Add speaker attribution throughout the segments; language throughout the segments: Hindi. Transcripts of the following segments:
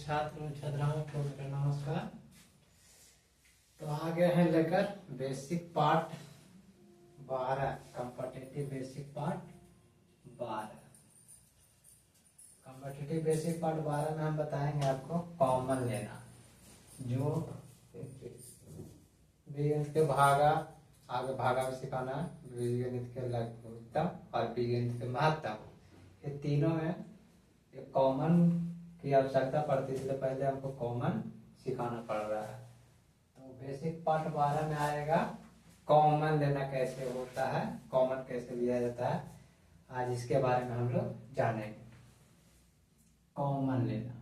Speaker 1: छात्र छात्राओं को मेरा नमस्कार। तो आ गए हैं लेकर basic part 12 competitive basic part 12। Competitive basic part 12 में हम बताएंगे आपको कॉमन लेना, जो बीजगणित के भागा आगे भागा में सिखाना, बीजगणित के लघुत्तम और बीजगणित के महत्तम, ये तीनों में एक कॉमन की आवश्यकता पड़ती है, इसलिए पहले हमको कॉमन सिखाना पड़ रहा है। तो बेसिक पार्ट 12 में आएगा कॉमन लेना कैसे होता है, कॉमन कैसे लिया जाता है। आज इसके बारे में हम लोग जानेंगे। कॉमन लेना,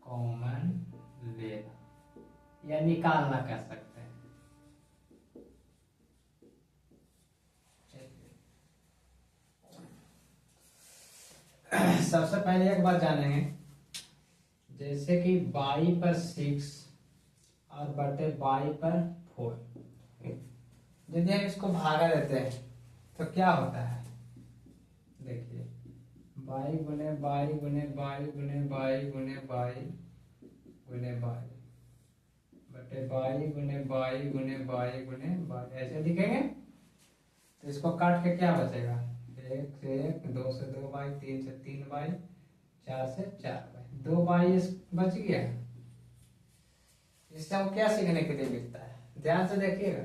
Speaker 1: कॉमन लेना या निकालना कह सकते हैं। सबसे पहले एक बात जानेंगे, जैसे कि बाई पर 6 और बटे बाई पर 4, यदि हम इसको भागा देते हैं तो क्या होता है। देखिए, बाई गुने बाई गुने बाई गुने बाई गुने बाई गुने बाई बटे बाई गुने बाई गुने बाई गुने बाई, ऐसे लिखेंगे। तो इसको काट के क्या बचेगा, 1 से 1, 2 से 2 बाई, 3 से 3 बाई, 4 से 4 बाई, 2 बाई बच गया। इससे हम क्या सीखने के लिए मिलता है, ध्यान से देखिएगा,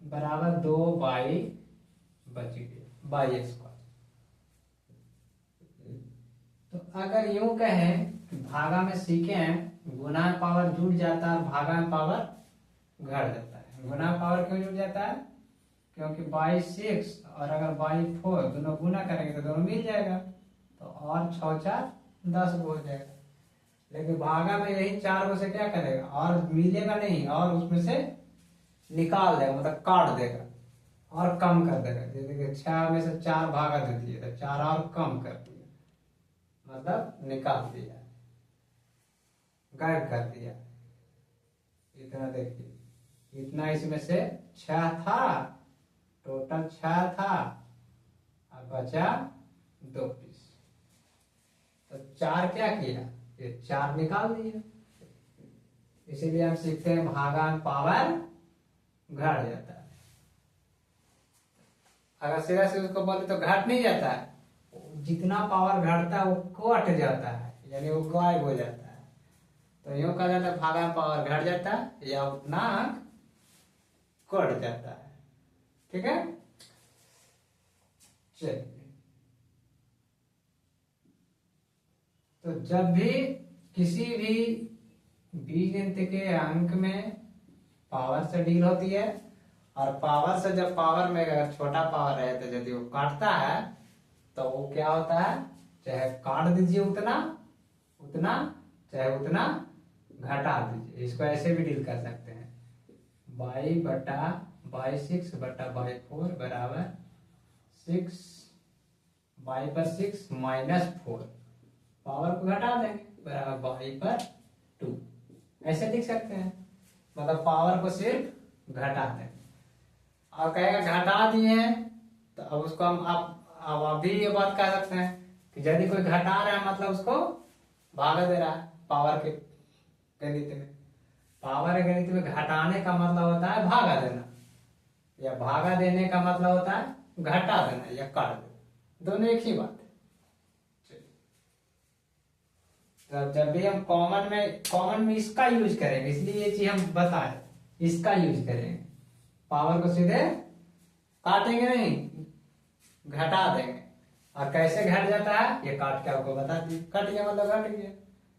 Speaker 1: बराबर 2 बाई बच गया, बाई स्क्वायर। तो अगर यूं कहें कि भागा में सीखे हैं गुना पावर जुड़ जाता है और भागा में पावर घट जाता है। गुना पावर क्यों जुड़ जाता है, क्योंकि बाई 6 और अगर बाई 4 दोनों गुना करेंगे तो दोनों मिल जाएगा, तो और 6 4 10 हो जाएगा। लेकिन भागा में यही 4 को से क्या करेगा, और मिलेगा नहीं, और उसमें से निकाल देगा, मतलब काट देगा और कम कर देगा। जैसे 6 में से 4 भागा दे दिए तो 4 और कम कर दिया, मतलब निकाल दिया, गायब कर दिया। इतना देखिए, इतना इसमें से 6 था, टोटल 6 था, अब बचा 2 पीस। तो 4 क्या किया, ये 4 निकाल दिया। इसीलिए हम सीखते हैं भागा में पावर घट जाता है। अगर सीधा से उसको बोले तो घट नहीं जाता है, जितना पावर घटता है वो कट जाता है, यानी वो गायब हो जाता है। तो यूं कहा जाता है भागा में पावर घट जाता है या उतना अंक कट जाता है। ठीक है, चलिए। तो जब भी किसी भी बीजगणित के अंक में पावर से डील होती है, और पावर से जब पावर में अगर छोटा पावर है तो यदि वो काटता है तो वो क्या होता है, चाहे काट दीजिए उतना उतना, चाहे उतना घटा दीजिए। इसको ऐसे भी डील कर सकते हैं, बाई बटा बाई 6 बटा बाई 4 बराबर 6 बाई पर 6 माइनस 4, पावर को घटा देंगे, बराबर बाई पर 2, ऐसे लिख सकते हैं। मतलब पावर को सिर्फ घटा देंगे। और कहेगा घटा दिए हैं तो अब उसको हम अब अभी ये बात कह सकते हैं कि यदि कोई घटा रहा है मतलब उसको भागा दे रहा है। पावर के गणित में, पावर के गणित में घटाने का मतलब होता है भागा देना, या भागा देने का मतलब होता है घटा देना या काट देना, दोनों एक ही बात है। तो जब भी हम कॉमन में इसका यूज करेंगे, इसलिए ये चीज हम बताए, इसका यूज करेंगे। पावर को सीधे काटेंगे नहीं, घटा देंगे। और कैसे घट जाता है ये काट के आपको बता दी, कट गया मतलब घट गया,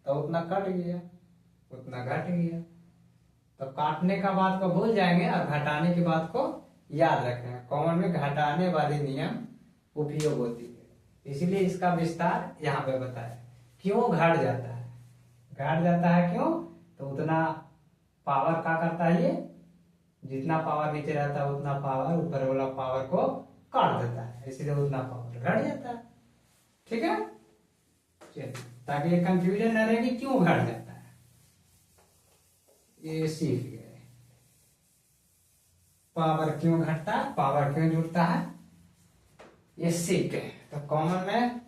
Speaker 1: तो उतना कट गया उतना घट गया। तो काटने का बात को भूल जाएंगे और घटाने की बात को याद रखेंगे। कॉमन में घटाने वाली नियम उपयोग होती है, इसलिए इसका विस्तार यहाँ पे बताया। क्यों घट जाता है, घट जाता है क्यों, तो उतना पावर क्या करता है, ये जितना पावर नीचे रहता है उतना पावर ऊपर वाला पावर को काट देता है, इसलिए उतना पावर घट जाता है। ठीक है, चलिए, ताकि ये कंफ्यूजन न रहे कि क्यों घट जाता है, ये सीख गए। पावर क्यों घटता है, पावर क्यों जुड़ता है, ये सिक है, तो कॉमन में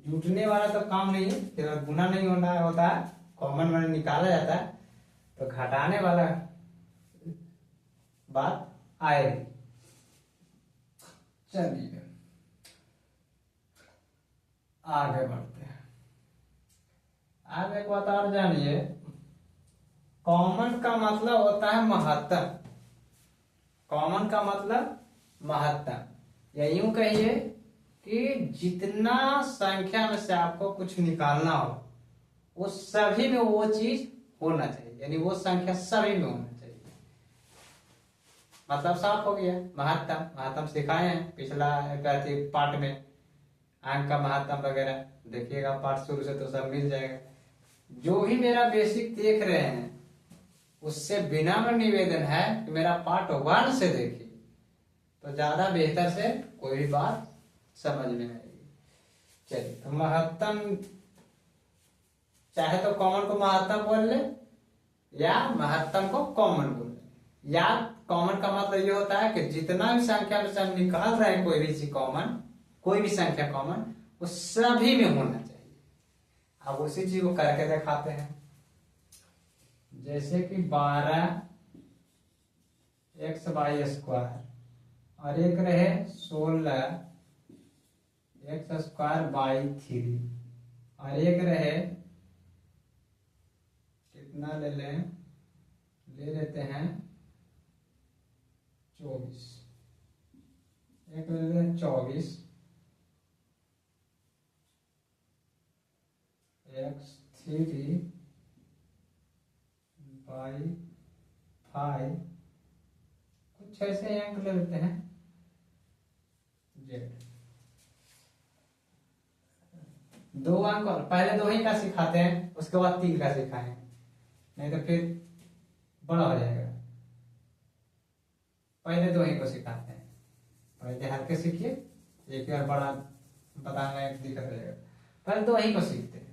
Speaker 1: जुटने वाला तो काम नहीं है, फिर गुना नहीं होना होता है, कॉमन में निकाला जाता है, तो घटाने वाला बात आएगी। चलिए आगे बढ़ते हैं। आगे एक बात और जानिए, कॉमन का मतलब होता है महत्तम। कॉमन का मतलब महत्तम, या यूं कहिए कि जितना संख्या में से आपको कुछ निकालना हो उस सभी में वो चीज होना चाहिए, यानी वो संख्या सभी में होना चाहिए। मतलब साफ हो गया। महत्तम, महत्तम सिखाए हैं पिछला पार्ट में, अंक का महत्तम वगैरह देखिएगा पार्ट शुरू से तो सब मिल जाएगा। जो भी मेरा बेसिक देख रहे हैं उससे विनम्र निवेदन है कि मेरा पार्ट 1 से देखिए, तो ज्यादा बेहतर से कोई भी बात समझ में आएगी। चलिए, तो महत्तम, चाहे तो कॉमन को महत्तम बोल ले या महत्तम को कॉमन बोल ले। या कॉमन का मतलब ये होता है कि जितना भी संख्या में से हम निकाल रहे हैं कोई भी चीज कॉमन, कोई भी संख्या कॉमन, वो सभी में होना चाहिए। अब उसी चीज को करके दिखाते हैं। जैसे कि 12 x/² और एक रहे 16 x² और एक रहे कितना ले लेते हैं 24, एक ले लेते हैं 24 x3/5, कुछ ऐसे अंक ले लेते हैं z। 2 अंक, पहले 2 ही का सिखाते हैं, उसके बाद 3 का सिखाएं, नहीं तो फिर बड़ा हो जाएगा। पहले 2 ही को सिखाते हैं, पहले हल्के सीखिए, एक बार बड़ा बताने में दिक्कत हो जाएगा। पहले 2 ही को सीखते हैं।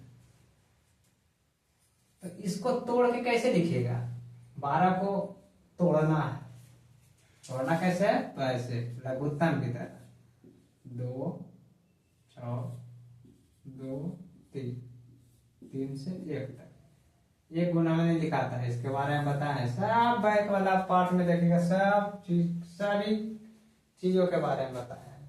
Speaker 1: तो इसको तोड़ के कैसे लिखिएगा? 12 को तोड़ना है। तोड़ना कैसे है? तो ऐसे लघुत्तम की तरह 2 6 2 3, 3 से 1 तक। ये गुना में नहीं दिखाता है, इसके बारे में बताया है सब बैक वाला पार्ट में देखिएगा, सभी चीजों के बारे में बताया है।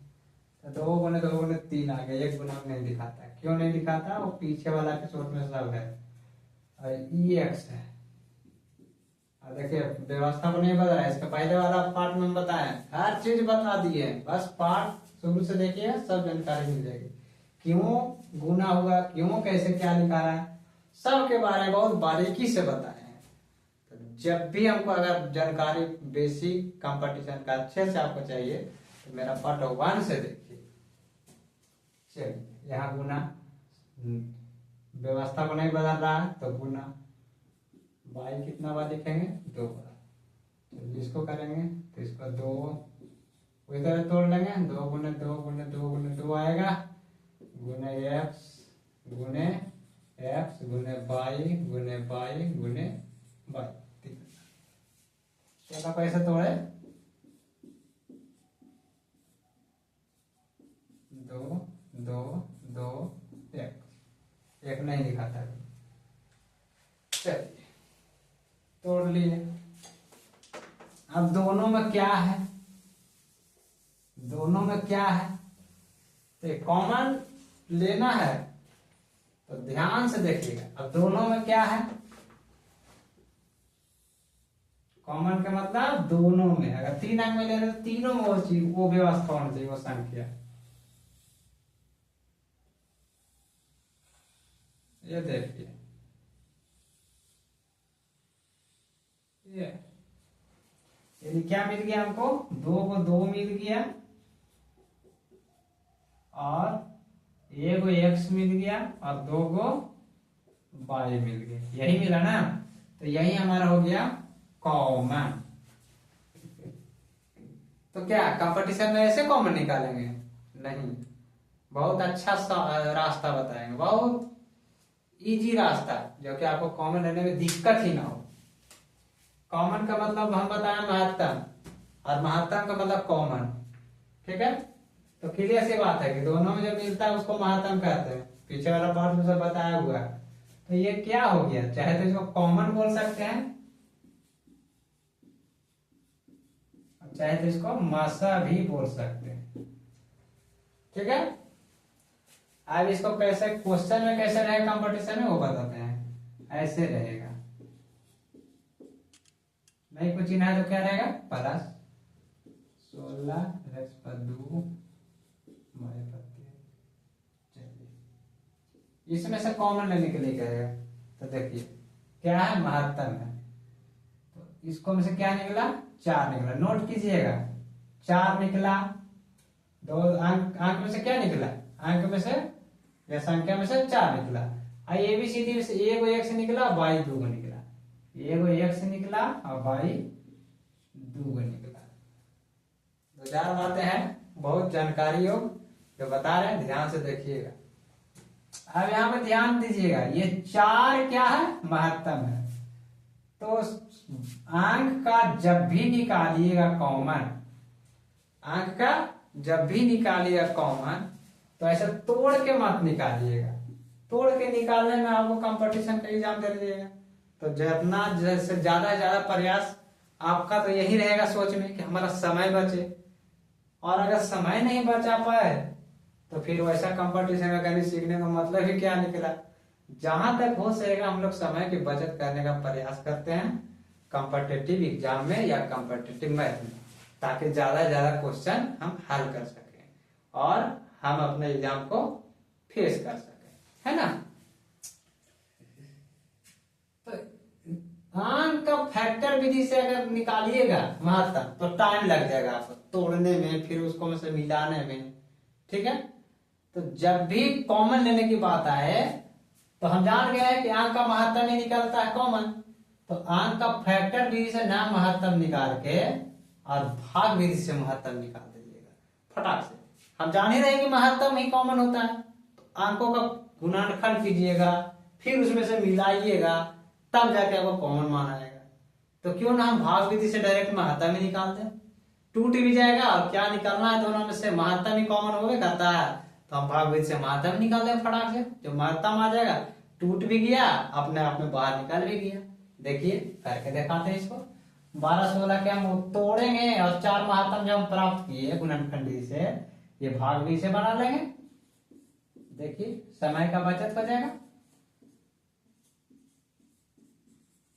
Speaker 1: तो 2 गुने 2 गुने 3 आ गया, 1 गुना में नहीं दिखाता है। क्यों नहीं दिखाता? वो पीछे वाला एपिसोड में सब है। और EX है, और देखिए व्यवस्था को नहीं बता रहा है, इसका पहले वाला पार्ट में बताया, हर चीज बता दी है। बस पार्ट शुरू से देखिए, सब जानकारी मिल जाएगी। क्यों गुना हुआ, क्यों कैसे क्या निकाला, सब के बारे में बहुत बारीकी से बताए हैं। तो जब भी हमको अगर जानकारी बेसिक कंपटीशन का अच्छे से आपको चाहिए तो मेरा पार्ट 1 से देखिए। चलिए, यहाँ गुना, व्यवस्था को नहीं बदल रहा है तो गुना बाई कितना बार लिखेंगे? 2 बार। तो इसको करेंगे तो इसको 2 इधर तोड़ लेंगे, 2 गुने 2 गुने 2 गुने 2 आएगा, गुने x गुने x गुने बाई गुने बाई गुने बाई। चलो कैसे तोड़े? 2 2 2 1 नहीं दिखाता है। चलिए तोड़ लिए। अब दोनों में क्या है? दोनों में क्या है? तो कॉमन लेना है तो ध्यान से देखिएगा। अब दोनों में क्या है? कॉमन का मतलब दोनों में, अगर 3 अंक में ले रहे तो तीनों में वो चीज, वो व्यवस्था होनी चाहिए, वो संख्या। ये देखिए, ये यानी क्या मिल गया हमको? 2 को 2 मिल गया और 1 को x मिल गया और 2 को y मिल गया। यही मिला ना? तो यही हमारा हो गया कॉमन। तो क्या कंपटीशन में ऐसे कॉमन निकालेंगे? नहीं, बहुत अच्छा रास्ता बताएंगे, बहुत इजी रास्ता, जो कि आपको कॉमन लेने में दिक्कत ही ना हो। कॉमन का मतलब हम बताएं महत्तम, और महत्तम का मतलब कॉमन। ठीक है? तो क्लियर सी बात है कि दोनों में जब मिलता है उसको महत्तम कहते हैं। पीछे वाला पार्ट में सब बताया हुआ है। तो ये क्या हो गया, चाहे तो इसको कॉमन बोल सकते हैं, चाहे तो इसको मासा भी बोल सकते हैं। ठीक है, अब इसको कैसे क्वेश्चन में कैसे रहेगा, कंपटीशन में वो बताते हैं। ऐसे रहेगा, नहीं कुछ चिन्ह है तो क्या रहेगा, प्लस 16 चलिए इसमें से कॉमन लेने के लिए कहेगा। तो देखिए क्या है, महत्तम है, तो इसको में से क्या निकला, 4 निकला। नोट कीजिएगा 4 निकला, दो अंक में से क्या निकला, अंक में से या संख्या में से 4 निकला। ए बी सी डी से ए को 1 से निकला, बाई 2 को निकला, ए को 1 से निकला और बाई 2 को निकला। दो चार बातें हैं, बहुत जानकारी हो जो बता रहे हैं, ध्यान से देखिएगा। अब यहाँ पे ध्यान दीजिएगा, ये 4 क्या है, महत्तम है। तो अंक का जब भी निकालिएगा कॉमन, अंक का जब भी निकालिएगा कॉमन, तो ऐसा तोड़ के मत निकालिएगा। तोड़ के निकालने में आपको कंपटीशन का एग्जाम दे दीजिएगा। तो जितना जैसे ज्यादा प्रयास आपका तो यही रहेगा सोच में कि हमारा समय बचे, और अगर समय नहीं बचा पाए तो फिर वैसा कंपटीशन में कहीं सीखने का मतलब ही क्या निकला। जहां तक हो सकेगा हम लोग समय की बचत करने का प्रयास करते हैं कॉम्पिटिटिव एग्जाम में या कॉम्पिटिटिव मैथ में, ताकि ज्यादा क्वेश्चन हम हल कर सकें और हम अपने एग्जाम को फेस कर सकें, है ना। तो अंक का फैक्टर विधि से अगर निकालिएगा महत्तम तो टाइम लग जाएगा आपको तोड़ने में, फिर उसको में से मिलाने में। ठीक है, तो जब भी कॉमन लेने की बात आए तो हम जान गए हैं कि अंक का महत्तम ही निकलता है कॉमन। तो अंक का फैक्टर विधि से ना महत्तम निकाल के और भाग विधि से महत्तम निकाल दीजिएगा फटाक से। हम जान ही रहे कि महत्तम ही कॉमन होता है, तो अंकों का गुणनखंड कीजिएगा, फिर उसमें से मिलाइएगा, तब जाके आपको कॉमन मान आएगा। तो क्यों ना हम भाग विधि से डायरेक्ट महत्तम ही निकाल दें, टूट भी जाएगा। और क्या निकालना है दोनों में से, महत्तम ही कॉमन होवे करता है, तो हम भाग विधि से महत्तम निकाल दें फटाक से। जो महत्तम आ जाएगा, टूट भी गया, अपने आप में बाहर निकल भी गया। देखिए करके दिखाते हैं इसको। 12 16 के हम तोड़ेंगे और 4 महत्तम जो हम प्राप्त किए गुणनखंड विधि से, ये भाग विधि से बना लेंगे। देखिए समय का बचत हो जाएगा।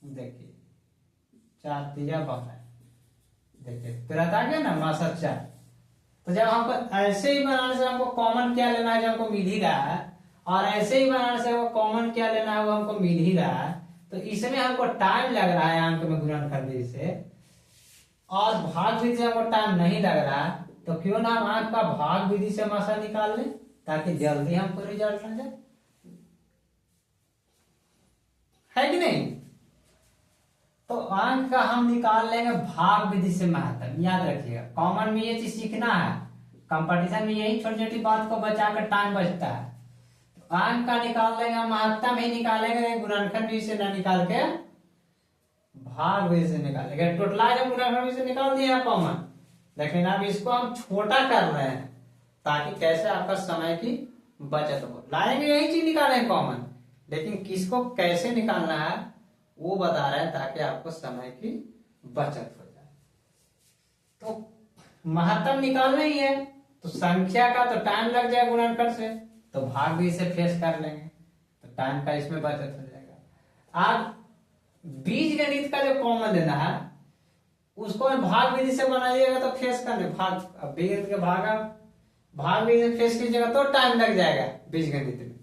Speaker 1: देखिए 4 3 12, देखिए तुरंत आ गया ना मासा 4। तो जब हमको ऐसे ही बनाने से हमको कॉमन क्या लेना है, जो हमको मिल ही रहा है, और ऐसे ही बनाने से हमको कॉमन क्या लेना है वो हमको मिल ही रहा है, तो इसमें हमको टाइम लग रहा है अंक में गुणनखंड विधि से, और भाग विधि से हमको टाइम नहीं लग रहा है। तो क्यों ना हम अंक का भाग विधि से मासा निकाल लें, ताकि जल्दी हमको रिजल्ट आ जाए, है कि नहीं। तो अंक का हम निकाल लेंगे भाग विधि से महत्तम। याद रखिएगा, कॉमन में ये चीज सीखना है, कंपटीशन में यही छोटी छोटी बात को बचाकर टाइम बचता है। तो अंक का निकाल लेंगे, हम महत्तम ही निकालेंगे, गुणनखंड विधि से ना निकाल के भाग विधि से निकालेंगे। टोटलाइज हम गुणनखंड विधि से निकाल दिया कॉमन, लेकिन अब इसको हम छोटा कर रहे हैं ताकि कैसे आपका समय की बचत हो। लाएंगे यही चीज निकालेंगे कॉमन, लेकिन किसको कैसे निकालना है वो बता रहे हैं, ताकि आपको समय की बचत हो जाए। तो महत्तम निकालना ही है, तो संख्या का तो टाइम लग जाएगा गुणनखंड से, तो भाग भी से फेस कर लेंगे, तो टाइम का इसमें बचत हो जाएगा। आप बीज गणित का जो कॉमन लेना है उसको भाग विधि से बनाइएगा तो फेस करने भाग बीज के भाग विधि से फेस कीजिएगा तो टाइम लग जाएगा बीज गणित में।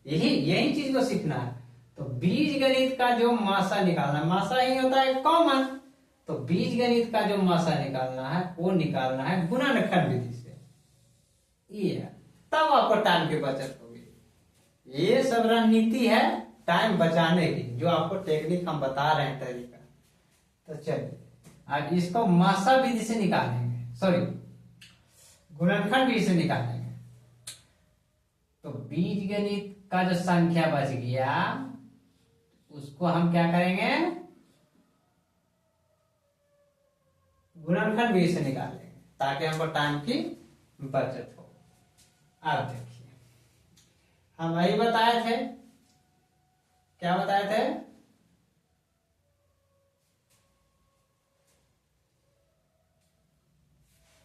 Speaker 1: यही चीज को सीखना है। तो बीज गणित का जो मासा निकालना, मासा ही होता है कॉमन, तो बीज गणित का जो मासा निकालना है वो निकालना है गुणनखंड विधि से। ये तब आपको टाइम की बचत होगी। ये सब रणनीति है टाइम बचाने की, जो आपको टेक्निक हम बता रहे हैं तरीका। तो चलिए अब इसको मासा विधि से निकालेंगे, सॉरी गुणनखंड विधि से निकालेंगे। तो बीज गणित का जो संख्या बच गया उसको हम क्या करेंगे, गुणनखंड विधि से निकालेंगे, ताकि हमको टाइम की बचत हो। अब देखिए, हम वही बताए थे, क्या बताए थे,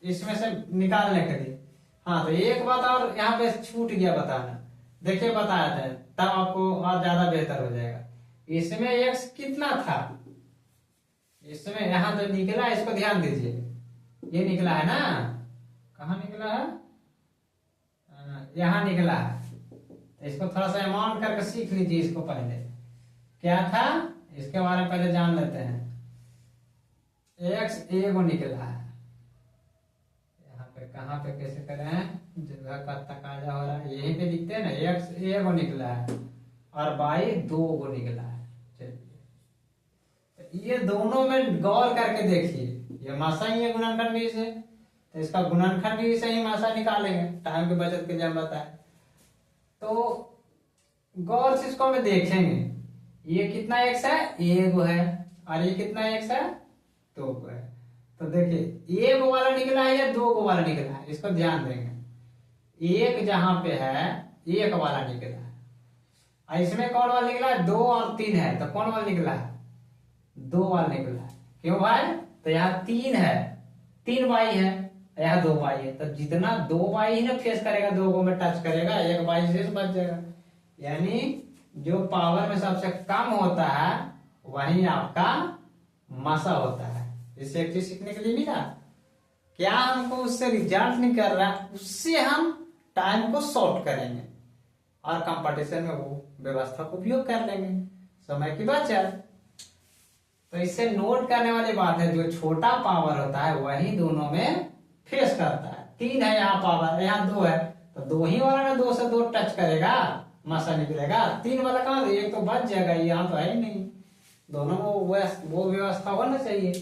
Speaker 1: इसमें से निकालने के लिए। हाँ, तो एक बात और यहाँ पे छूट गया बताना, देखिए बताया था, तब आपको और ज्यादा बेहतर हो जाएगा। इसमें एक्स कितना था, इसमें यहाँ जो निकला इसको ध्यान दीजिए, ये निकला है ना, कहाँ निकला है, यहाँ निकला है। तो इसको थोड़ा सा अमाउंट करके सीख लीजिए, इसको पहले क्या था इसके बारे में पहले जान लेते हैं। एक्स ए को निकला है, यहाँ पे कहाँ पे कैसे करें, जगह का तकाजा हो रहा है, यहीं पे लिखते हैं ना, एक्स ए को निकला है और वाई 2 को निकला है। चलिए, तो ये दोनों में गौर करके देखिए, ये मासा ही है गुणनखंड भी से, तो इसका गुणनखंड भी से ही मासा निकालेंगे, टाइम की बचत के लिए हम बताए। तो गौर से इसको हमें देखेंगे, ये कितना एक्स है, एक है, और ये कितना एक्स है, 2 है। तो देखिए, एक वाला निकला है या 2 वाला निकला है, इसको ध्यान देंगे। एक जहां पे है, एक वाला निकला है, और इसमें कौन वाला निकला है, 2 और 3 है, तो कौन वाला निकला है, 2 वाला निकला है। क्यों भाई, तो यहाँ 3 है, 3 वाई है, यहाँ 2 वाई है, तो जितना 2 वाई ही ना फेस करेगा, 2 को में टच करेगा, 1 वाई से बच जाएगा। यानी जो पावर में सबसे कम होता है वही आपका मसा होता है। इससे एक चीज सीखने के लिए मिला, क्या हमको उससे रिजल्ट नहीं कर रहा, उससे हम टाइम को शॉर्ट करेंगे और कंपटीशन में वो व्यवस्था को उपयोग कर लेंगे, समय की बचत। तो इससे नोट करने वाली बात है, जो छोटा पावर होता है वही दोनों में फेस करता है। 3 है यहाँ पावर, यहाँ 2 है, तो 2 ही वाला ना 2 से 2 टच करेगा, मसा निकलेगा। 3 वाला कहाँ, एक तो बच जाएगा, यहाँ तो है ही नहीं। दोनों को वो व्यवस्था होना चाहिए।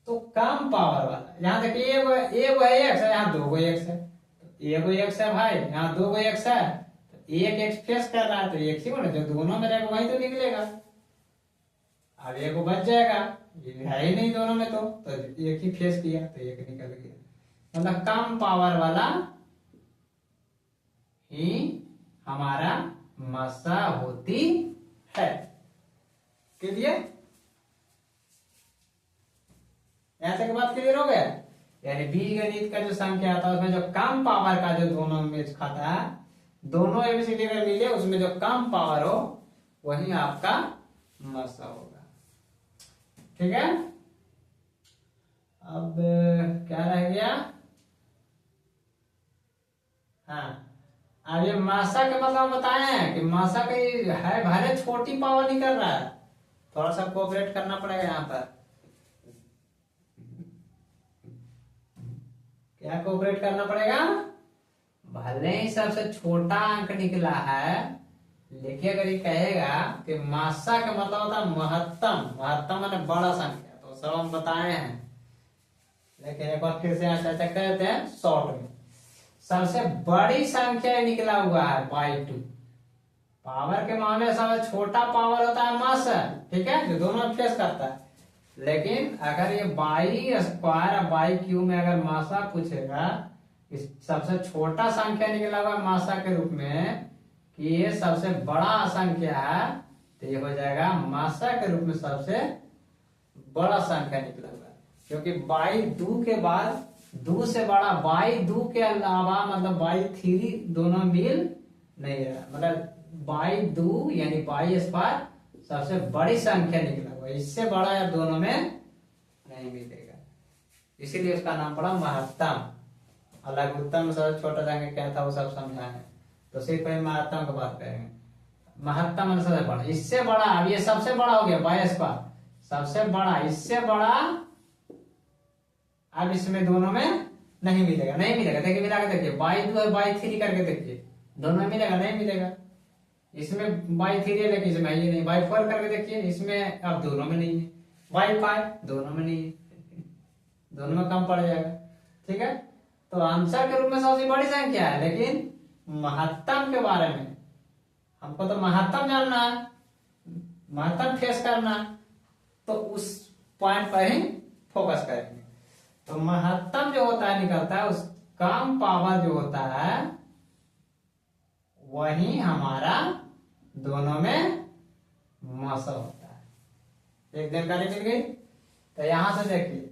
Speaker 1: तो कम पावर वाला, यहाँ देखिए एक है एक्स है, यहाँ 2 एक्स है, एक एक्स है भाई, यहाँ 2 एक्स है, तो एक एक्स फेस कर रहा है, तो एक ही जो दोनों में रहेगा वही तो निकलेगा। अब एक बच जाएगा, ये है ही नहीं दोनों में, तो एक ही फेस किया तो एक निकल गया। मतलब कम पावर वाला ही हमारा मसा होती है। क्लियर, यहां तक बात क्लियर हो गया। यानी बीजगणित का जो संख्या आता है उसमें जो कम पावर का जो दोनों में खाता है, दोनों एबीसीडी में मिले, उसमें जो कम पावर हो वही आपका मसा होगा। ठीक है, अब क्या रह गया, हाँ, अब ये मासा का मतलब बताए हैं कि मासा का है भले छोटी पावर नहीं कर रहा है, थोड़ा सा कोऑपरेट करना पड़ेगा यहाँ पर। क्या कोऑपरेट करना पड़ेगा, भले ही सबसे छोटा अंक निकला है, लेकिन अगर ये कहेगा कि मासा का मतलब होता है महत्तम, महत्तम माने बड़ा संख्या, तो सब हम बताए हैं, लेकिन एक बार फिर से ऐसा कहते हैं शॉर्ट में, सबसे बड़ी संख्या निकला हुआ है बाई 2। पावर के मामले में सबसे छोटा पावर होता है मासा, ठीक है, जो दोनों फेस करता है। लेकिन अगर ये बाई स्क्वायर और बाई क्यूब में अगर मासा पूछेगा, इस सबसे छोटा संख्या निकला हुआ मासा के रूप में कि ये सबसे बड़ा संख्या है, तो ये हो जाएगा मासा के रूप में सबसे बड़ा संख्या निकला हुआ है। क्योंकि बाई 2 के बाद 2 से बड़ा, बाई 2 के अलावा मतलब बाई 3 दोनों मिल नहीं रहा, मतलब बाई 2 यानी बाई स्क्वायर सबसे बड़ी संख्या निकला हुआ, इससे बड़ा या दोनों में नहीं मिलेगा, इसीलिए उसका नाम पड़ा महत्तम। लघुत्तम सबसे छोटा संख्या क्या था वो सब समझाएंगे, तो सिर्फ महत्तम की बात करेंगे। महत्तम सबसे बड़ा, इससे बड़ा, अब ये सबसे बड़ा हो गया बाई स्क्वायर, सबसे बड़ा, इससे बड़ा, अब इसमें दोनों में नहीं मिलेगा, नहीं मिलेगा। देखिए मिला के देखिए, बाई 2 है बाई 3 करके देखिए, दोनों में मिलेगा, नहीं मिलेगा। इसमें बाई 3 है लेकिन इसमें ये नहीं, बाई 4 करके देखिए, इसमें अब दोनों में नहीं है, बाई 5 दोनों में नहीं है, दोनों में कम पड़ जाएगा। ठीक है, तो आंसर के रूप में सबसे बड़ी संख्या है, लेकिन महत्तम के बारे में हमको तो महत्तम जानना है, महत्तम फेस करना, तो उस पॉइंट पर ही फोकस करेंगे। तो महत्तम जो होता है निकलता है, उस कम पावर जो होता है वही हमारा दोनों में मसा होता है। एक जानकारी मिल गई। तो यहां से देखिए,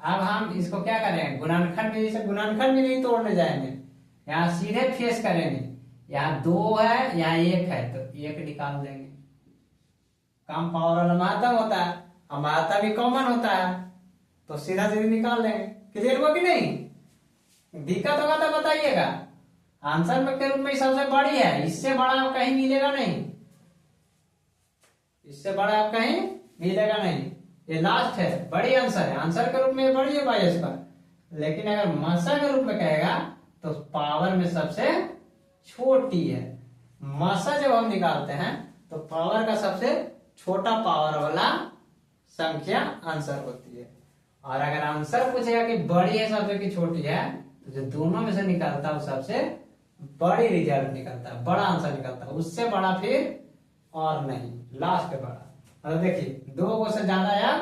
Speaker 1: अब हम इसको क्या करेंगे, गुणनखंड में, जैसे गुणनखंड में नहीं तोड़ने जाएंगे, यहाँ सीधे फेस करेंगे। यहाँ 2 है, यहाँ 1 है, तो 1 निकाल देंगे। कम पावर वाला महत्तम होता है और महत्तम भी कॉमन होता है, तो सीधा सीधे निकाल देंगे। क्लियर हुआ कि नहीं? दिक्कत होगा तो बताइएगा। आंसर में के रूप में सबसे बड़ी है, इससे बड़ा आप कहीं मिलेगा नहीं, इससे बड़ा आप कहीं मिलेगा नहीं। ये लास्ट है, बड़ी आंसर है, आंसर के रूप में बड़ी है भाई इसका। लेकिन अगर मसा के रूप में कहेगा तो पावर में सबसे छोटी है। मसा जब हम निकालते हैं तो पावर का सबसे छोटा पावर वाला संख्या आंसर होती है। और अगर आंसर पूछेगा कि बड़ी है सबसे कि छोटी है, तो जो दोनों में से निकालता है वो सबसे बड़ी रिजल्ट निकलता है, बड़ा आंसर निकलता है। उससे बड़ा फिर और नहीं, लास्ट बड़ा। मतलब देखिए 2 को से ज्यादा यार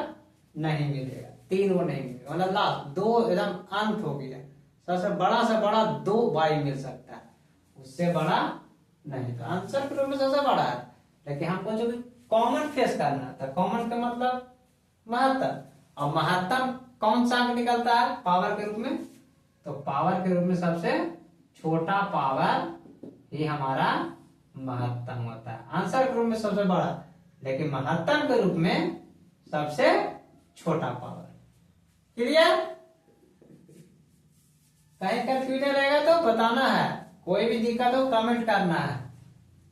Speaker 1: नहीं मिलेगा, 3 को नहीं मिलेगा, मतलब लास्ट 2 एकदम अंत हो गया। सबसे बड़ा से बड़ा 2 बाई मिल सकता है, उससे बड़ा नहीं। तो आंसर के रूप में सबसे बड़ा है। लेकिन हमको जो कॉमन फेस करना था, कॉमन का मतलब महत्तम, और महत्तम कौन सा अंक निकलता है पावर के रूप में, तो पावर के रूप में सबसे छोटा पावर ही हमारा महत्तम होता है। आंसर के रूप में सबसे बड़ा, लेकिन महत्तम के रूप में सबसे छोटा पावर। क्लियर? कहीं कंफ्यूजन रहेगा तो बताना है, कोई भी दिक्कत हो कमेंट करना है।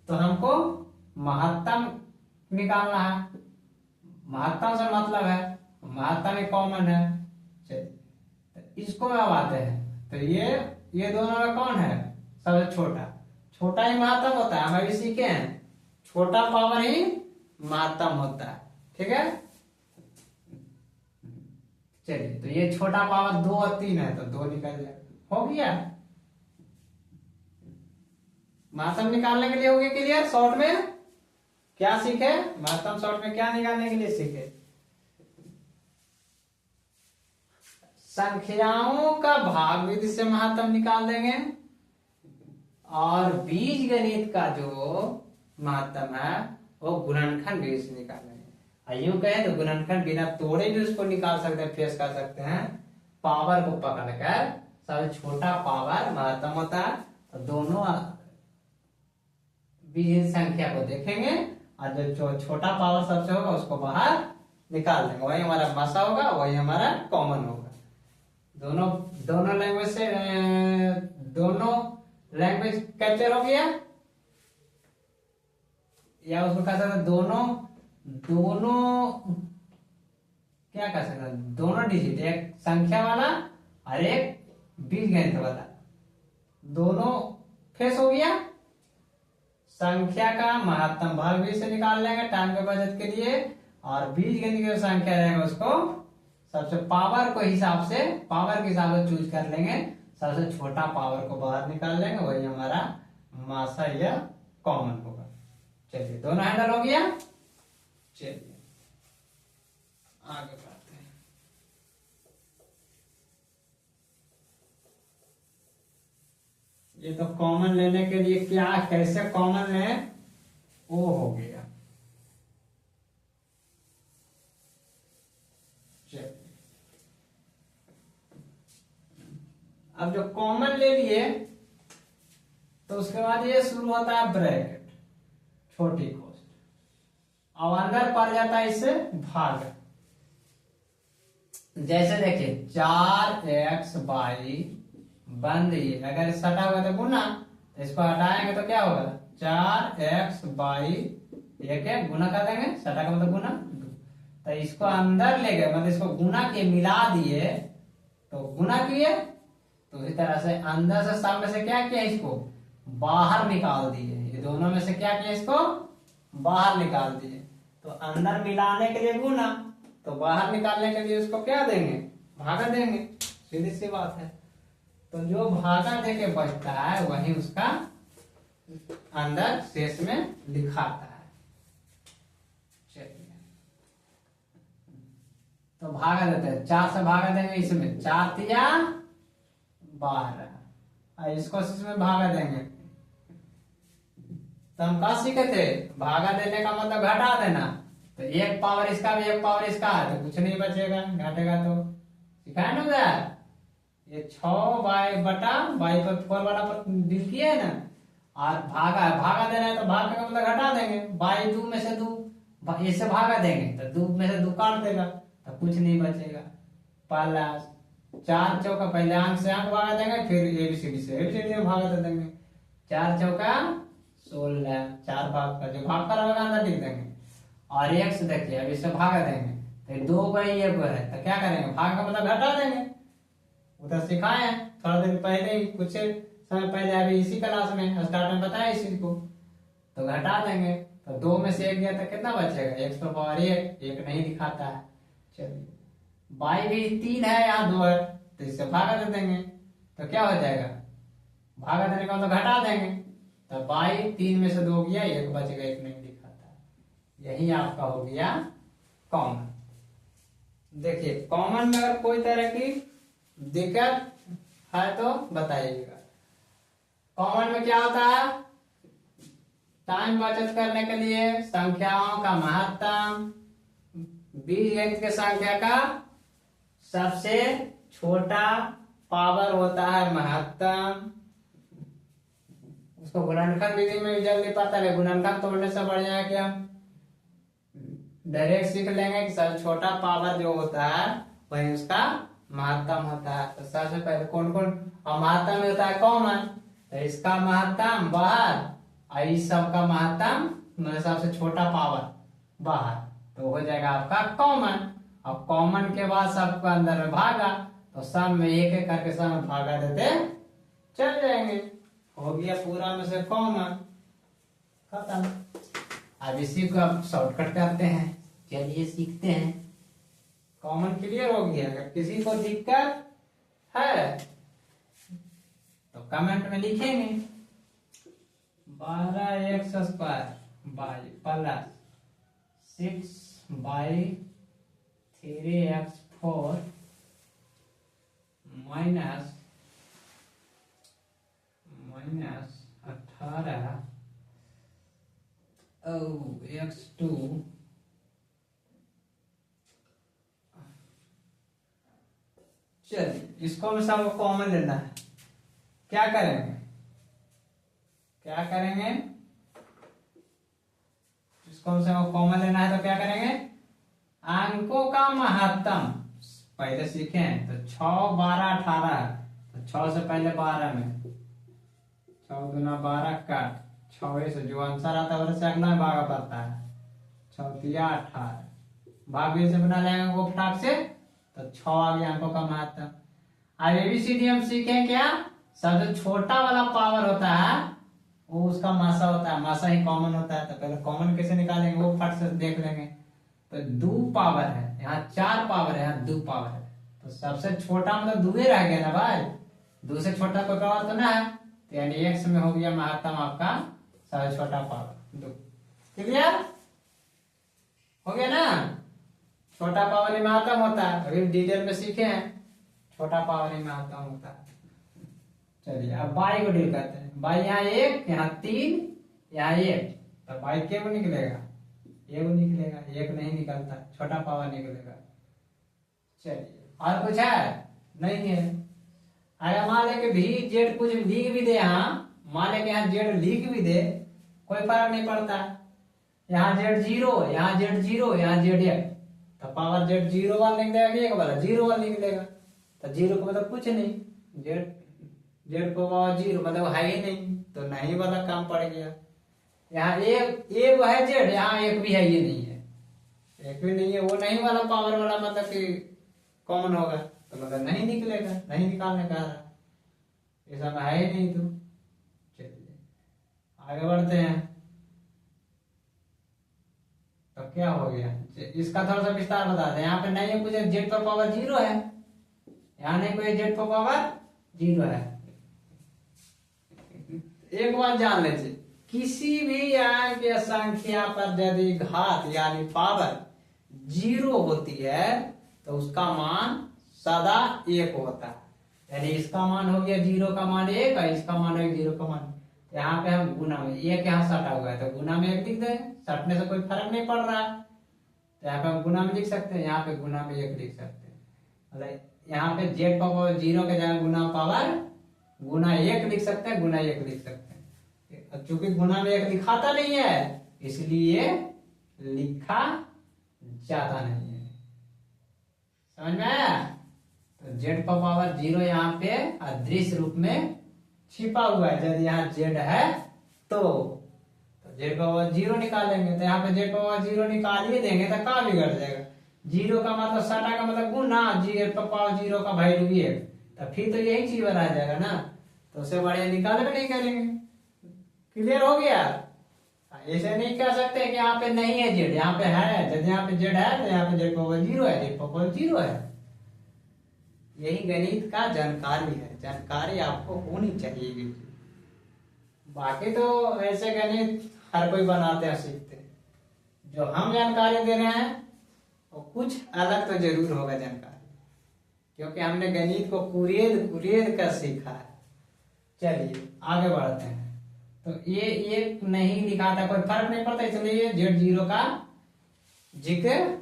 Speaker 1: तो हमको महत्तम निकालना है, महत्तम से मतलब है महत्तम एक कॉमन है। चलिए इसको अब आते हैं। तो ये दोनों में कौन है सबसे छोटा? छोटा ही महत्तम होता है, हम अभी सीखे हैं, छोटा पावर ही महत्तम होता है। ठीक है, चलिए तो ये छोटा पावर 2 और 3 है, तो 2 निकल जाएगा, हो गया। महत्तम निकालने के लिए हो गया क्लियर। शॉर्ट में क्या सीखे, महत्तम शॉर्ट में क्या निकालने के लिए सीखे, संख्याओं का भाग विधि से महत्तम निकाल देंगे, और बीज गणित का जो महत्तम है वो गुणनखंड विधि से निकालेंगे। यूं कहें तो गुणनखंड बिना तोड़े भी उसको निकाल सकते हैं, फेस कर सकते हैं। पावर को पकड़कर सबसे छोटा पावर महत्तम होता है, तो दोनों बीज संख्या को देखेंगे और जो छोटा पावर सबसे होगा उसको बाहर निकाल देंगे, वही हमारा मसा होगा, वही हमारा कॉमन होगा। दोनों लैंग्वेज से दोनों लैंग्वेज कैप्चर हो गया, या उसको कह सकते दोनों क्या कह सकते, दोनों डिजिट, एक संख्या वाला और एक बीजगणित वाला, दोनों फेस हो गया। संख्या का महत्तम भाग भी से निकाल लेंगे टाइम के बचत के लिए, और बीजगणित की जो संख्या रहेगा उसको सबसे पावर के हिसाब से चूज कर लेंगे, सबसे छोटा पावर को बाहर निकाल लेंगे, वही हमारा मासा या कॉमन होगा। चलिए दोनों हैंडल हो गया। चलिए आगे बढ़ते हैं। ये तो कॉमन लेने के लिए क्या कैसे कॉमन ले वो हो गया। चलिए अब जो कॉमन ले लिए तो उसके बाद ये शुरू होता है ब्रैकेट, छोटी कोष्ठ, अब अंदर पड़ जाता है इससे भाग। जैसे देखिए 4x बाई बंद, ये अगर सटा हुआ तो गुना, तो इसको हटाएंगे तो क्या होगा, 4x बाई एक गुना कर देंगे, सटा का मतलब गुना। तो इसको अंदर ले गए, मतलब इसको गुना के मिला दिए, तो गुना किए, तो इसी तरह से अंदर से सामने से क्या किया, इसको बाहर निकाल दिए। ये दोनों में से क्या किया, इसको बाहर निकाल दिए। तो अंदर मिलाने के लिए गुना, तो बाहर निकालने के लिए उसको क्या देंगे, भागा देंगे, सीधी सी बात है। तो जो भागा देके बचता है वही उसका अंदर शेष में लिखाता है। चलिए तो भागा देते हैं, 4 से भागा देंगे, इसमें 4 तिया 12, और इसको इसमें भागा देंगे, तो हम कहा सीखे थे, भागा देने का मतलब घटा देना। तो एक पावर इसका भी एक पावर इसका है तो कुछ नहीं बचेगा, घटेगा तो सिखाया ना यार। ये 6 बाई बटा बाई पर 4 वाला पर डिल किया है ना, और भागा देना है तो भाग का मतलब घटा देंगे, बाई 2 में से 2 इससे भागा देंगे तो 2 में से 2 काट देगा तो कुछ नहीं बचेगा। पहला 4 चौका पहले अंक से अंक भागा देंगे, फिर एबीसीडी से एबीसीडी में भागा दे देंगे। 4 चौका 16, 4 भाग का जो भाग कर होगा अंदर लिख देंगे। और एक से देखिए अब इससे भागा देंगे तो 2 बाई 1 है तो क्या करेंगे, भाग का मतलब घटा देंगे। उधर सिखाए हैं थोड़ा दिन पहले ही, कुछ समय पहले, अभी इसी क्लास में स्टार्ट में बताया इसी को। तो घटा देंगे तो 2 में से 1 गया तो कितना बचेगा, 1 पर पावर 1 नहीं दिखाता है। चलिए बाई भी 3 है, यहाँ 2 है तो इससे भागा दे देंगे तो क्या हो जाएगा, भागा देने का मतलब घटा देंगे। तो बाई 3 में से 2 गया, 1 बचेगा, 1 नहीं दिखाता। यही आपका हो गया कॉमन। देखिए कॉमन में अगर कोई तरह की दिक्कत है तो बताइएगा। कॉमन में क्या होता है, टाइम बचत करने के लिए संख्याओं का महत्तम, बीजगणित के संख्या का सबसे छोटा पावर होता है महत्तम। उसको गुणनखंड विधि में भी जल्दी पता है, गुणनखंड तोड़ने से बढ़िया है कि हम डायरेक्ट सीख लेंगे कि सबसे छोटा पावर जो होता है वही उसका महत्तम होता है। तो सबसे पहले कौन कौन, और महत्तम में होता है कॉमन, तो इसका महत्तम बाहर और इस सब का महत्तम मतलब सबसे छोटा पावर बाहर, तो हो जाएगा आपका कॉमन। और कॉमन के बाद सबको अंदर में भागा तो सब में एक एक करके सब में भागा देते चल जाएंगे, हो गया पूरा में से कॉमन, खत्म। अब इसी को अब शॉर्टकट करते हैं, चलिए सीखते हैं। कॉमन क्लियर हो गया, अगर किसी को दिक्कत है तो कमेंट में लिखेंगे। 12x² by plus 6 by 3x4 minus 18 x2 चलिए इसको हम सबको कॉमन लेना है। क्या करेंगे, इसको हम सबको कॉमन लेना है तो क्या करेंगे, अंकों का महत्तम पहले सीखे हैं तो 6 12 18, तो 6 से पहले 12 में 6 दूना 12 काट, 6 से जो आंसर आता है उससे अगला भागा पड़ता है, 6 तिया 18, भाग से बना लेंगे वो फटाक से तो 6 आ गया अंकों का महत्तम। अब एबीसीडी हम सीखें क्या, सबसे छोटा वाला पावर होता है वो उसका मासा होता है, मासा ही कॉमन होता है। तो पहले कॉमन कैसे निकालेंगे वो फट से देख लेंगे। तो 2 पावर है, यहाँ 4 पावर है, यहाँ 2 पावर है, तो सबसे छोटा मतलब 2 रह गया ना भाई, 2 से छोटा कोई पावर तो ना है, तो यानी एक्स में हो गया महत्तम आपका सबसे छोटा पावर 2। क्लियर हो गया ना, छोटा पावर ही महत्तम होता है, अभी डिटेल में सीखे हैं छोटा पावर ही महत्तम होता है। चलिए अब बाई को डील करते हैं। बाई यहाँ 1, यहाँ 3, यहाँ 1, तो बाई क्या वो निकलेगा, ये वो निकलेगा, 1 नहीं निकलता, छोटा पावर निकलेगा। चलिए और कुछ है नहीं है। अगर मान ले कि भी जेड कुछ लिख भी दे, यहाँ मान ले कि यहाँ जेड लिख भी दे, कोई फर्क नहीं पड़ता। यहाँ जेड 0, यहाँ जेड 0, यहाँ जेड 1, तो पावर जेड 0 वाला लिख देगा कि 1 वाला 0 वाला लिख देगा, तो 0 को मतलब कुछ नहीं, जेड को पावर 0 मतलब है ही नहीं, तो नहीं वाला काम पड़ गया। यहाँ एक है जेड, यहाँ 1 भी है, ये नहीं है, 1 भी नहीं है, वो नहीं वाला पावर वाला मतलब कि कॉमन होगा, तो मतलब नहीं निकलेगा, नहीं निकालने का ये सब है ही नहीं। तो चलिए आगे बढ़ते हैं। तो क्या हो गया, इसका थोड़ा सा विस्तार बता दें। यहाँ पे नहीं है कुछ, जेड पर पावर 0 है, यहाँ नहीं कोई जेड पर पावर 0 है। एक बात जान लीजिए, किसी भी अंक या संख्या पर यदि घात यानी पावर 0 होती है तो उसका मान सदा 1 होता है। यानी इसका मान हो गया 0 का मान 1 और इसका मान है 0 का मान। यहाँ पे हम गुना में, एक यहाँ सटा हुआ है तो गुना में एक लिख दें, सटने से कोई फर्क नहीं पड़ रहा। तो यहाँ पे हम गुना में लिख सकते हैं, यहाँ पे गुना में एक लिख सकते हैं। मतलब यहाँ पे जेड पावर 0 के जगह गुना पावर गुना 1 लिख सकते हैं, गुना 1 लिख सकते हैं। चूंकि गुना में 1 लिखाता नहीं है इसलिए लिखा जाता नहीं है। समझ में आया? तो जेड का पावर 0 यहाँ पे अदृश्य रूप में छिपा हुआ है। यदि यहाँ जेड है तो जेड का पावर 0 निकालेंगे, तो यहाँ पे जेड का पावर 0 निकालिए देंगे तो क्या बिगड़ जाएगा? 0 का मतलब सटा का मतलब गुना, जेड का पावर 0 का वैल्यू 1, तो फिर तो यही चीज बना जाएगा ना। तो उससे बढ़िया निकाल भी नहीं करेंगे। क्लियर हो गया? ऐसे नहीं कह सकते कि यहाँ पे नहीं है जेड, यहाँ पे है। यदि यहाँ पे जेड है तो यहाँ पे जेड पावर 0 है, जेड पावर 0 है। यही गणित का जानकारी है, जानकारी आपको होनी चाहिए बिल्कुल। बाकी तो ऐसे गणित हर कोई बनाते हैं, सीखते हैं। जो हम जानकारी दे रहे हैं वो कुछ अलग तो जरूर होगा जानकारी, क्योंकि हमने गणित को कुरेद कुरेद कर सीखा है। चलिए आगे बढ़ते हैं। तो ये नहीं लिखा था, कोई फर्क नहीं पड़ता, इसलिए जेड 0 का जिक्र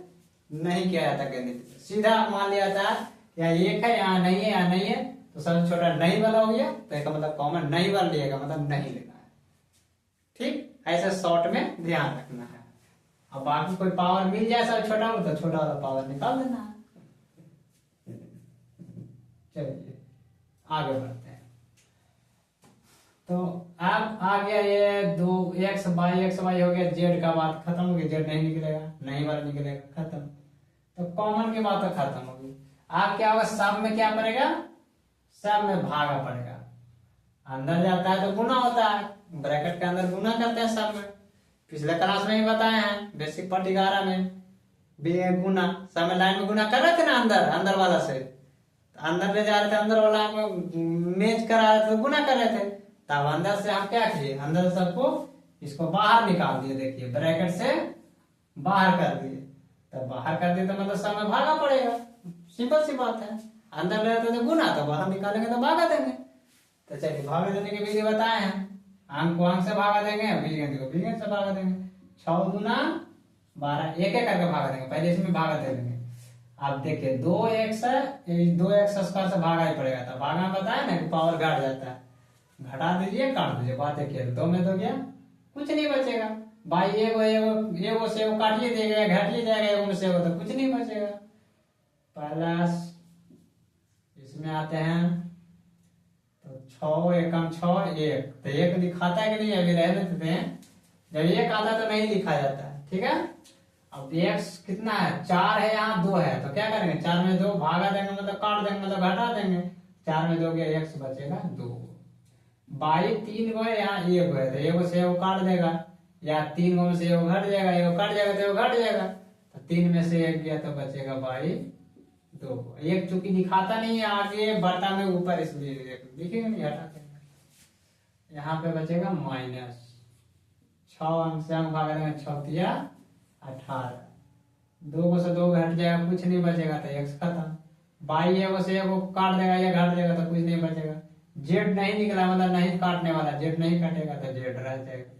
Speaker 1: नहीं किया जाता गणित में। सीधा मान लिया था या एक है यहाँ नहीं है, यहाँ नहीं है, तो सबसे छोटा नहीं वाला हो गया, तो इसका मतलब कॉमन नहीं वाला लिएगा, मतलब नहीं लेना है। ठीक, ऐसे शॉर्ट में ध्यान रखना है। अब बाकी कोई पावर मिल जाए सब छोटा हो तो छोटा वाला पावर निकाल देना है। चलिए आगे बढ़ते हैं। तो अब आ गया ये 2x y हो गया, जेड का बात खत्म हो गई, जेड नहीं निकलेगा, नहीं वाला निकलेगा, खत्म। तो कॉमन की बात तो खत्म होगी। आप क्या होगा, सब में क्या पड़ेगा? सब में भागा पड़ेगा। अंदर जाता है तो गुना होता है, ब्रैकेट के अंदर गुना करते हैं सब में। पिछले क्लास में ही बताए हैं, बेसिक पार्ट 11 में गुना, सब में लाइन में गुना कर रहे थे ना, अंदर वाला से अंदर ले जा रहे थे, अंदर वाला मेज करा रहे थे, गुना कर रहे थे। तब अंदर से हम क्या किए, अंदर सबको इसको बाहर निकाल दिए। देखिए ब्रैकेट से बाहर कर दिए, तब बाहर कर दिए तो मतलब सब में भागा पड़ेगा। सिंपल सी बात है। अंदर ले जाते थे गुना, तो बाहर निकालेंगे तो भागा देंगे। तो चलिए भागा देने की विधि बताए हैं। अंक को अंक से भागा देंगे, बीजगणित को बीजगणित से भागा देंगे। 6 गुना 12, एक एक करके भागा देंगे, पहले इसमें भागा दे देंगे। अब देखिए 2x स्क्वायर से भागा ही पड़ेगा, तो भागा बताया ना कि पावर घट जाता है, घटा दीजिए काट दीजिए। बात देखिए 2 में 2 गया, कुछ नहीं बचेगा भाई। एगो से एगो काटिए देगा, घटिए जाएगा, एगो में से एगो तो कुछ नहीं बचेगा। प्लस इसमें आते हैं तो 6 एकम 6 1, तो 1 लिखाता है कि नहीं, अभी रहने देते हैं। जब 1 आता है तो नहीं लिखा जाता है, ठीक है। अब x कितना है, 4 है, यहाँ 2 है, तो क्या करेंगे, 4 में 2 भागा देंगे, मतलब काट देंगे, मतलब घटा देंगे। 4 में 2 गया, x बचेगा 2। बाई 3 गो है, यहाँ 1 है, तो 1 से 1 काट देगा, या 3 गो में से 1 घट जाएगा, 1 कट जाएगा तो 1 घट जाएगा, तो 3 में से 1 गया तो बचेगा बाई 2। 1 चूंकि दिखाता नहीं है आगे बटा में ऊपर, इसलिए लिखेंगे नहीं, हटा देंगे। यहाँ पे बचेगा -6 अंक से अंक भागा देंगे, 6 दिया 18, 2 से 2 घट जाएगा, कुछ नहीं बचेगा, तो x खत्म। बाई 1 से 1 काट देगा या घट देगा तो कुछ नहीं बचेगा। जेड नहीं निकला, मतलब नहीं काटने वाला, जेड नहीं कटेगा तो जेड रह जाएगा।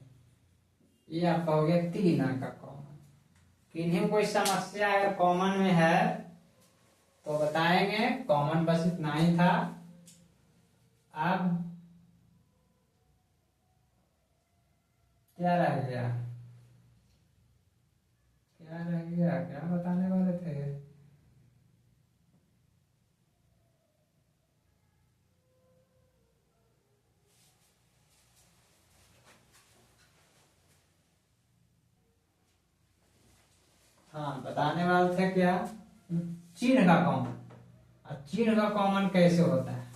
Speaker 1: ये आपका हो गया 3 अंक का कॉमन। किन्हीं कोई समस्या अगर कॉमन में है तो बताएंगे, कॉमन बस इतना ही था। अब क्या रह गया, क्या रह गया, क्या बताने वाले थे? हाँ, बताने वाले थे क्या, चिन्ह का कॉमन। चिन्ह का कॉमन कैसे होता है?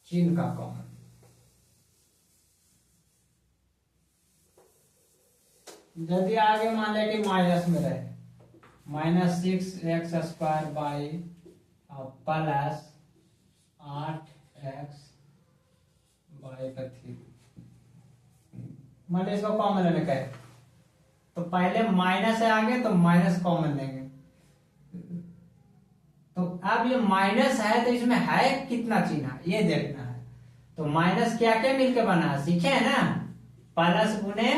Speaker 1: चिन्ह का कॉमन यदि आगे मान लिया कि माइनस में रहे, -6x square by plus 8x by 3, मान लिया इसको कॉमन लेने का है, तो पहले माइनस है आगे तो माइनस कॉमन लेंगे। तो अब ये माइनस है तो इसमें है कितना चिन्ह, ये देखना है। तो माइनस क्या क्या मिलकर बना सीखे है ना, प्लस गुने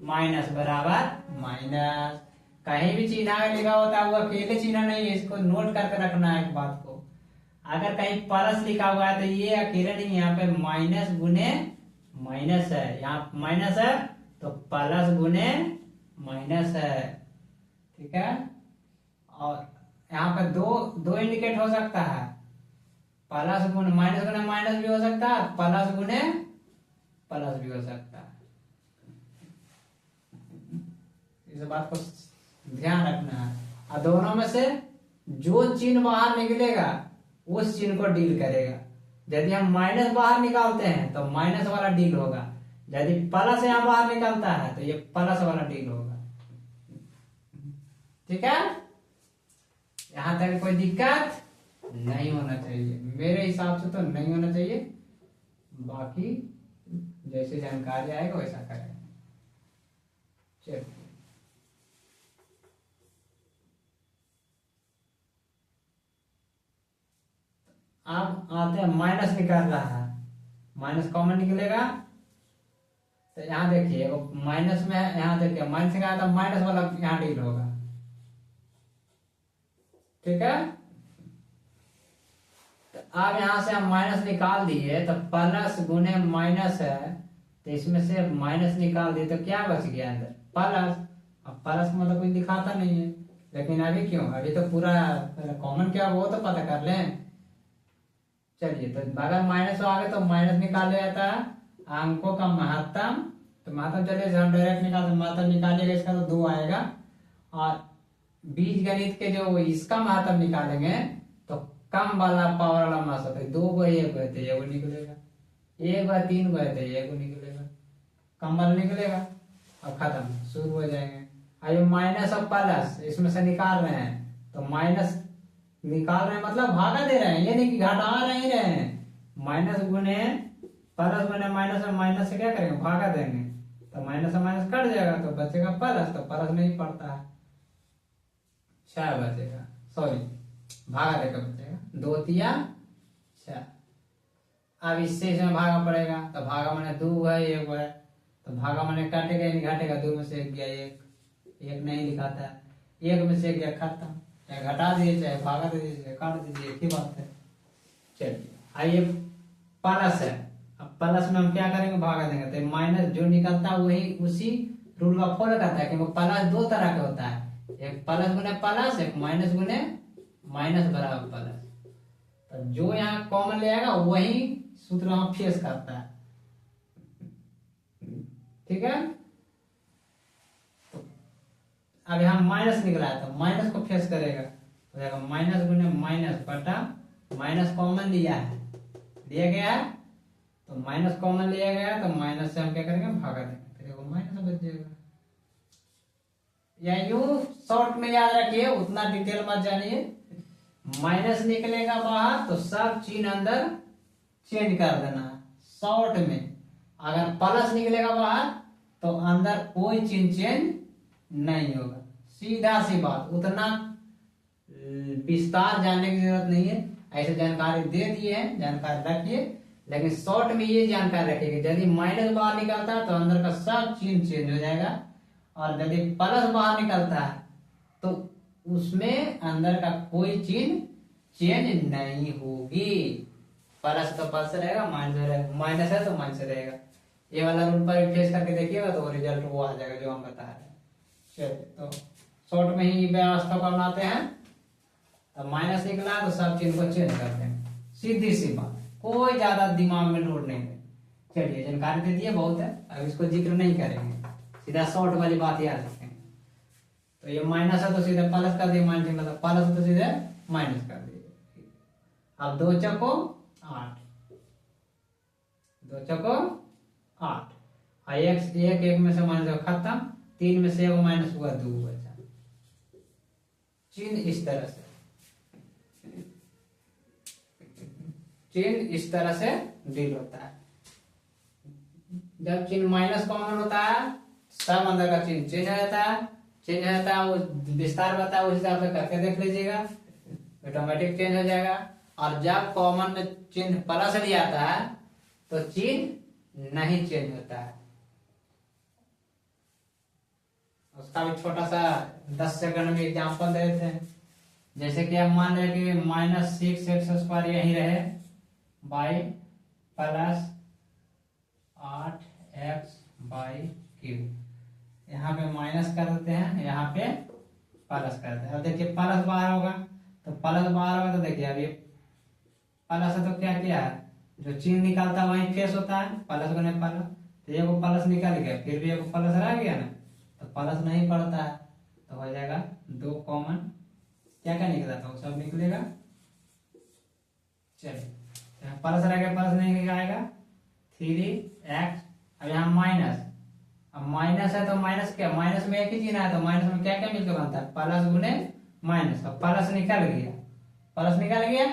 Speaker 1: माइनस बराबर माइनस। कहीं भी चिन्ह लिखा होता है वो अकेले चिन्ह नहीं है, इसको नोट करके रखना है एक बात को। अगर कहीं प्लस लिखा हुआ है तो ये अकेले नहीं, यहाँ पे माइनस गुने माइनस है, यहाँ माइनस है तो प्लस गुने माइनस है, ठीक है। और यहाँ पे दो दो इंडिकेट हो सकता है, प्लस गुने माइनस भी हो सकता है, प्लस गुने प्लस भी हो सकता है। इस बात को ध्यान रखना है। और दोनों में से जो चिन्ह बाहर निकलेगा उस चिन्ह को डील करेगा। यदि हम माइनस बाहर निकालते हैं तो माइनस वाला डील होगा, यदि प्लस यहाँ बाहर निकलता है तो ये प्लस वाला डील होगा, ठीक है। यहां तक कोई दिक्कत नहीं होना चाहिए, मेरे हिसाब से तो नहीं होना चाहिए, बाकी जैसे जानकारी आएगा वैसा करेंगे। चलिए अब आते हैं माइनस निकाल रहा है, माइनस कॉमन निकलेगा तो यहाँ देखिए वो माइनस में है, यहाँ देखिए माइनस का तो माइनस वाला यहाँ डील होगा, ठीक है। तो अब यहाँ से हम माइनस निकाल दिए तो प्लस गुने माइनस है, तो इसमें से माइनस निकाल दिए तो क्या बच गया अंदर प्लस। अब प्लस मतलब कुछ दिखाता नहीं है, लेकिन अभी क्यों, अभी तो पूरा कॉमन क्या वो तो पता कर लें। चलिए तो अगर माइनस आ गए तो माइनस निकाल लिया जाता है, अंकों का महत्तम, तो महत्तम चलिए हम डायरेक्ट निकाल, महत्तम निकालिएगा इसका तो 2 आएगा, और बीज गणित के जो इसका महत्तम निकालेंगे तो कम वाला पावर वाला महत्तम है, 2 को 1 है तो 1 निकलेगा, 1 बार 3 को है तो 1 निकलेगा, कम वाला निकलेगा। अब खत्म, शुरू हो जाएंगे। अब माइनस और प्लस इसमें से निकाल रहे हैं तो माइनस निकाल रहे हैं मतलब भागा दे रहे हैं, ये नहीं कि घटा नहीं रहे हैं। माइनस गुने प्लस गुने माइनस और माइनस से क्या करेंगे भागा देंगे, तो माइनस और माइनस कट जाएगा तो बचेगा प्लस, तो प्लस नहीं पड़ता है 6 बचेगा, सॉरी भागा देकर बचेगा 2 तिया 6। अब इससे इसमें भागा पड़ेगा तो भागा मैंने 2 है 1 है, तो भागा मैंने काटेगा नहीं घटेगा, 2 में से 1 गया 1 नहीं लिखाता है, 1 में से 1 गया खत्म, चाहे घटा दीजिए चाहे भागा दे दीजिए काट दीजिए, एक ही बात है। चलिए आइए प्लस है, अब प्लस में हम क्या करेंगे भागा देंगे, तो माइनस जो निकलता है वही उसी रूल का फॉलो करता है, क्योंकि प्लस 2 तरह का होता है, एक प्लस गुने प्लस, एक माइनस गुने माइनस बराबर प्लस। तो जो यहाँ कॉमन ले आएगा वही सूत्र वहां फेस करता है, ठीक है। अब यहाँ माइनस निकला है तो माइनस को फेस करेगा, तो देखो माइनस गुने माइनस बटा माइनस कॉमन लिया गया है, तो माइनस कॉमन लिया गया तो माइनस से हम क्या करेंगे भागा देंगे, तो देखो माइनस बच जाएगा। या यूं शॉर्ट में याद रखिए, उतना डिटेल मत जानिए, माइनस निकलेगा बाहर तो सब चिन्ह अंदर चेंज कर देना शॉर्ट में, अगर प्लस निकलेगा बाहर तो अंदर कोई चिन्ह चेंज नहीं होगा, सीधा सी बात, उतना विस्तार जानने की जरूरत नहीं है, ऐसे जानकारी दे दिए है, जानकारी रखिए, लेकिन शॉर्ट में ये जानकारी रखिएगा यदि माइनस बाहर निकलता है तो अंदर का सब चिन्ह चेंज हो जाएगा, और यदि प्लस बाहर निकलता है तो उसमें अंदर का कोई चिन्ह चेंज नहीं होगी, प्लस तो प्लस रहेगा, माइनस है तो माइनस रहेगा। ये वाला रूल पर फेस करके देखिएगा तो रिजल्ट वो आ जाएगा जो हम बता रहे हैं। चलिए तो शॉर्ट में ही व्यवस्था को बनाते हैं, तो माइनस निकला तो सब चिन्ह को चेंज करते हैं, सीधी सी बात, कोई ज्यादा दिमाग में लोड नहीं है। चलिए जानकारी दे दिए बहुत है, अब इसको जिक्र नहीं करेंगे, सीधा शॉर्ट वाली बात याद रखेंगे। तो ये माइनस है तो सीधे प्लस कर दिए, माइनस निकला तो प्लस तो सीधे माइनस कर दिए। अब 2 चौको 8, 2 चौको 8, एक में से माइनस खत्म, 3 में से 1 माइनस हुआ 2 बचा। चिन्ह इस तरह से, चिन्ह इस तरह से डील होता है। जब चिन्ह माइनस कॉमन होता है सब अंदर का चिन्ह चेंज हो जाता है, चेंज हो जाता है, वो विस्तार बताया उस हिसाब से करके देख लीजिएगा, ऑटोमेटिक चेंज हो जाएगा। और जब कॉमन में चिन्ह प्लस लिया आता है तो चिन्ह नहीं चेंज होता है। उसका भी छोटा सा 10 सेकंड में एग्जाम्पल दे देते हैं। जैसे कि आप मान रहे कि -6x² यही रहे बाई प्लस 8x/3। यहाँ पे माइनस कर देते हैं, यहाँ पे प्लस कर देते हैं। अब देखिए प्लस बाहर होगा तो प्लस बाहर होगा तो देखिए अब ये प्लस है तो क्या किया है, जो चिन्ह निकालता है वही फेस होता है, प्लस गुने प्लस। तो ये को प्लस निकल गया, फिर भी एक प्लस रह गया ना, तो प्लस नहीं पड़ता है, तो हो जाएगा 2 कॉमन क्या क्या निकला था वो सब निकलेगा। चलिए प्लस रह गया, प्लस नहीं आएगा 3x। अब यहाँ माइनस, अब माइनस है तो माइनस क्या, माइनस में एक ही चिन्ह है तो माइनस में क्या क्या मिलकर बनता है, प्लस गुने माइनस। अब प्लस निकल गया, प्लस निकल गया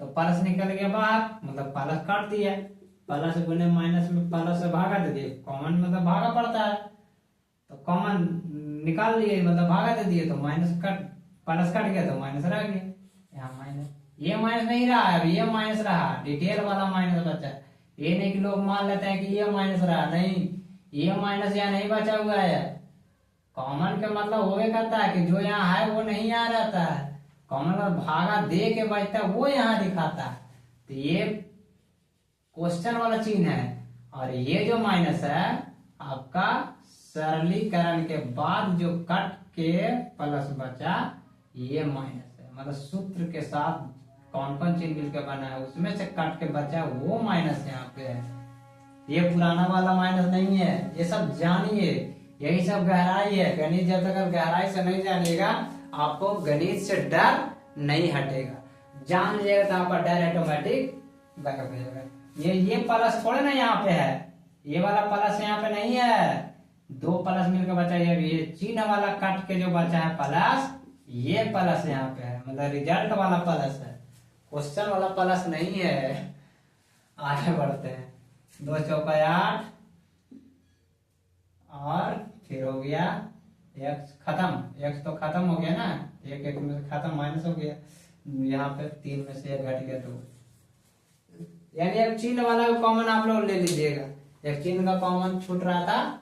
Speaker 1: तो प्लस निकल गया बाहर, मतलब प्लस काट दिया, प्लस गुने माइनस में प्लस से भागा दे दिए, कॉमन मतलब भागा पड़ता है, तो कॉमन निकाल लिए मतलब भागा दे दिए, तो माइनस कट प्लस कट गया तो माइनस रह गया। यहाँ माइनस, ये माइनस नहीं रहा है, अब ये माइनस रहा, डिटेल वाला माइनस बचा। ये नहीं कि लोग मान लेते हैं कि ये माइनस रहा, नहीं, ये माइनस यहाँ नहीं बचा हुआ है। कॉमन का मतलब वो करता है कि जो यहाँ है वो नहीं यहाँ रहता है, कॉमन का भागा दे के बचता है वो यहाँ दिखाता है। तो ये क्वेश्चन वाला चिन्ह है, और ये जो माइनस है आपका सरलीकरण के बाद जो कट के प्लस बचा ये माइनस है, मतलब सूत्र के साथ कौन कौन चिन्ह मिलकर बना है उसमें से कट के बचा वो माइनस यहाँ पे है। ये पुराना वाला माइनस नहीं है, ये सब जानिए, यही सब गहराई है। गणित जब तक आप गहराई से नहीं जानिएगा आपको गणित से डर नहीं हटेगा। जान लीजिएगा तो आपका डर ऑटोमेटिक गायब हो जाएगा। ये प्लस थोड़े ना यहाँ पे है, ये वाला प्लस यहाँ पे नहीं है, 2 प्लस मिलकर बचा ये चिन्ह वाला कट के जो बचा है प्लस, ये प्लस यहाँ पे है, मतलब रिजल्ट वाला प्लस है, क्वेश्चन वाला प्लस नहीं है। आगे बढ़ते हैं, 2 चौका 8 और फिर हो गया x खत्म, x तो खत्म हो गया ना, एक में से खत्म माइनस हो गया, यहाँ पे 3 में से 1 घट गया, तो यानी एक चिन्ह वाला कॉमन आप लोग ले लीजिएगा। एक चिन्ह का कॉमन छूट रहा था,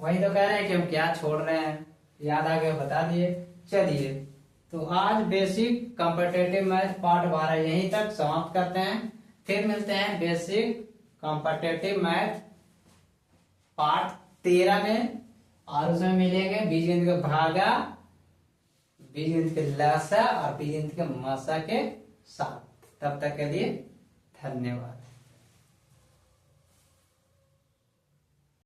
Speaker 1: वही तो कह रहे हैं कि हम क्या छोड़ रहे हैं, याद आ गया बता दिए। चलिए तो आज बेसिक कॉम्पिटिटिव मैथ पार्ट 12 यहीं तक समाप्त करते हैं, फिर मिलते हैं बेसिक कॉम्पिटिटिव मैथ पार्ट 13 में, और उसमें मिलेंगे बीजगणित के भागा, बीजगणित के लसा और बीजगणित के मसा के साथ। तब तक के लिए धन्यवाद।